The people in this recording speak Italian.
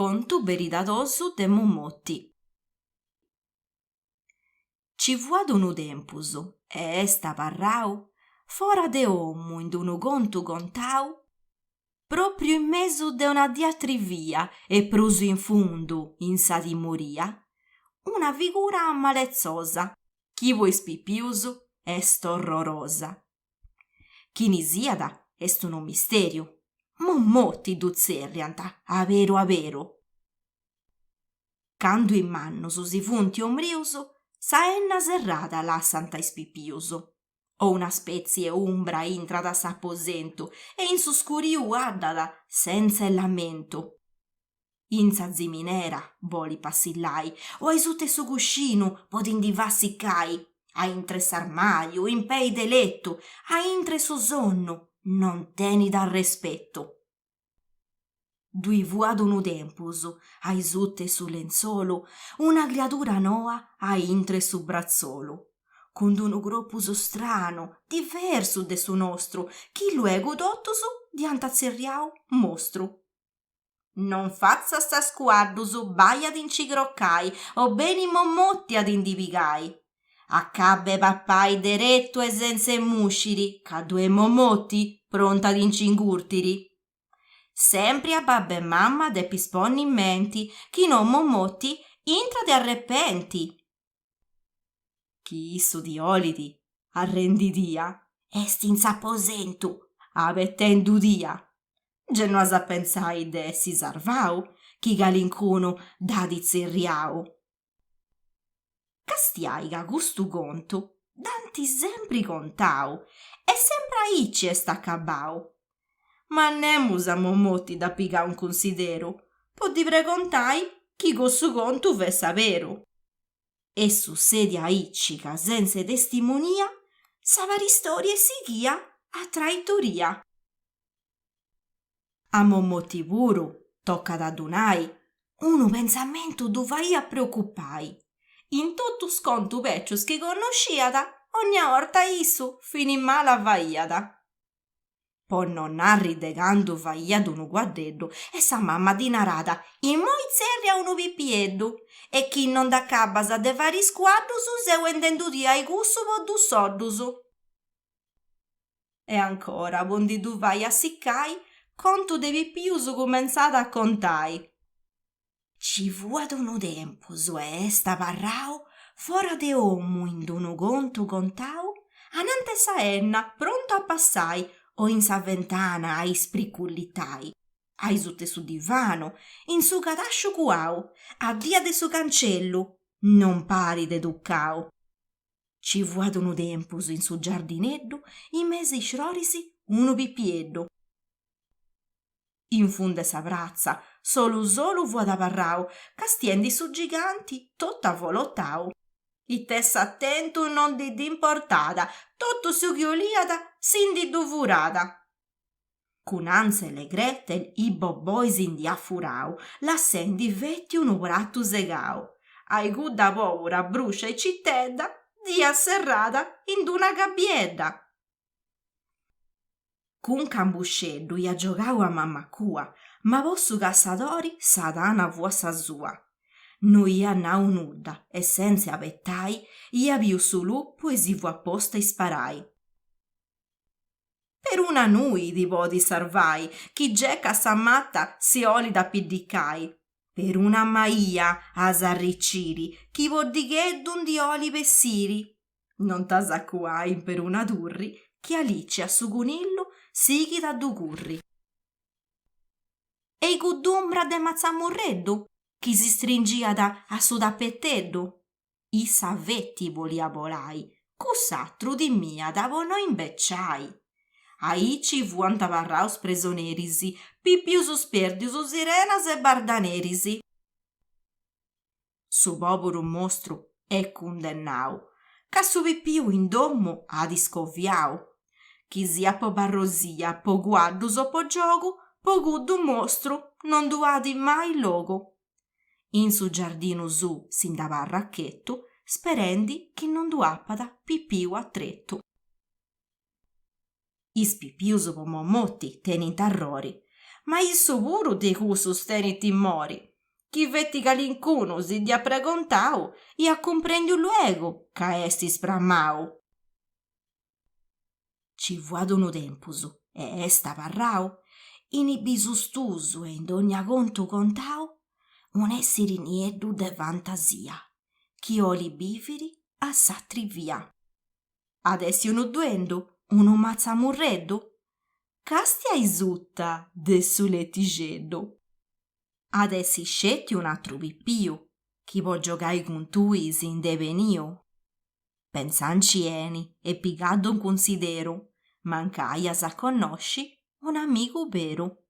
Contu veridadosu de Mommotti. Ci vuad unu tempus, e est parrau, fora de omu in unu contu contau, proprio in mesu de una diatrivia e prusu in fundu, in sa timoria, una figura amalezzosa, chi voi spipiusu est orrorosa. Chi nisiada est unu misteriu, Mommotti duzzerriant, a vero. Candu in mannusu si funti ombriusu, s'aenna serrada lassant a ispipiusu. O una spezie umbra intrat a s'apposentu e in su scuriu addada senza il lamento. In sa ziminera voli passillai, o ai sute su cuscinu podindi vassiccai, a intre s'armaiu, in pei de lettu, a intre su sonnu, non teni dal rispetto. Dui vuad unu tempus, ai sute su lenzolu, una criatura noa a intre su brazzolu, con unu groppusu strano, diversu de su nostru, chi luegu dottusu diant azzerriau mostru. Non fazza sta squaddusu, vai ad incigroccai, o beni Mommotti ad indivigai. Accabbe pappai deretto e senza musciri, ca due Mommotti pronta ad incingurtiri. Sempre a babba e mamma de pisponni in menti, chi non Mommotti intra de arrepenti. Chi issu di olidi arrendidia, est in s'apposentu, avettendu dia. Genoas a pensai de si sarvau, chi galincuno dadi zerriau. Castiaiga gustu contu, danti sempre contau, e sempre aici est accabau. Ma nemus a Mommotti da piga un consideru, podi pregontai chi cossu contu ve saberu. E su sedia aici ca senza testimonia, sa vari storie sighia a traitoria. A Mommotti puru toccat addunai unu pensamentu du faia preoccupai. In totus contu peccius chi connosciat, ogna orta issu fini mala faiat. Po non narri de candu faiat unu guaddeddu e sa mamma di narada in moi zerria unu pipieddu e chi non d'accabas de fari squaddusu seguendendu diai cussu po du soddusu. E ancora, pondi du vai a siccai, contu de pipiusu cumenzat a contai. Ci vuad unu tempus e est parrau fora de omu in unu contu contau, anante s'aenna pronto a passai, o in sa ventana a ispriccullittai, ai sute su divano, in su cadasciu cuau, a dia de su cancellu, non pari de duccau. Ci vuad unu tempus in su giardineddu, in mesi scrorisi unu pipieddu. In funde sa brazza, solu vuad parrau, ca stiendi su giganti tot avvolottau. Ittesse attentu non di d'importada, tottu su chioliada s'indi duvurada. Cun Hansel e Gretel i bobboi s'indi affurau, lassendi vetti unu prattu segau. Ai gudda povura bruscia e cittedda, dia serrada in d'una gabbiedda. Cun Cambusceddu ia giogau a mamma cua, ma possu cassadori sa dana fua sa sua. No ia nau nudda e senza avettai ia viu su lupu e si fu apposta isparai. Per una nui di podi sarvai, chi gecca s'ammatta si olida appiddicai. Per una maia a s'arricciri, chi voddigheddu di oli pessiri. Non t'asaccuai per una turri, chi alice a su cunillu sighi da du curri. Ei cuddumbra de mazzamurreddu, chi si stringiat a su tappetteddu. Issa vetti volia volai, cuss'attru di mia da vo no imbecciai. Aici fuant parraus presonerisi, pipiusu sperdiusu sirenas e bardanerisi. Su popuru mostru è cundennau, ca su pipiu in dommu ad iscoviau. Chi sia po barrosia, po guaddus o po giogu, po guddu mostru non duadi mai logu. In su giardinu su s'indava a racchettu, sperendi chi non duappada pipiu a trettu. Is pipiusu po Mommotti tenint arrori, ma issu puru de cussus tenit timori. chi vetti calincuno si dia pregontau e a comprendiu luego ca esti sprammau. Ci vuad unu tempus e est parrau, in bisustusu e in dogna contu contau, un essiri nieddu de fantasia, chi oli biviri a s'attrivia. Ad essi unu duendu, unu mazzamurreddu, casti aisutta de su lettigeddu. Ad essi scetti un altru pippiu, chi po giogai cun tui sin deveniu. Pensancieni e pigaddu un consideru, mancaias a connosci un amigu veru.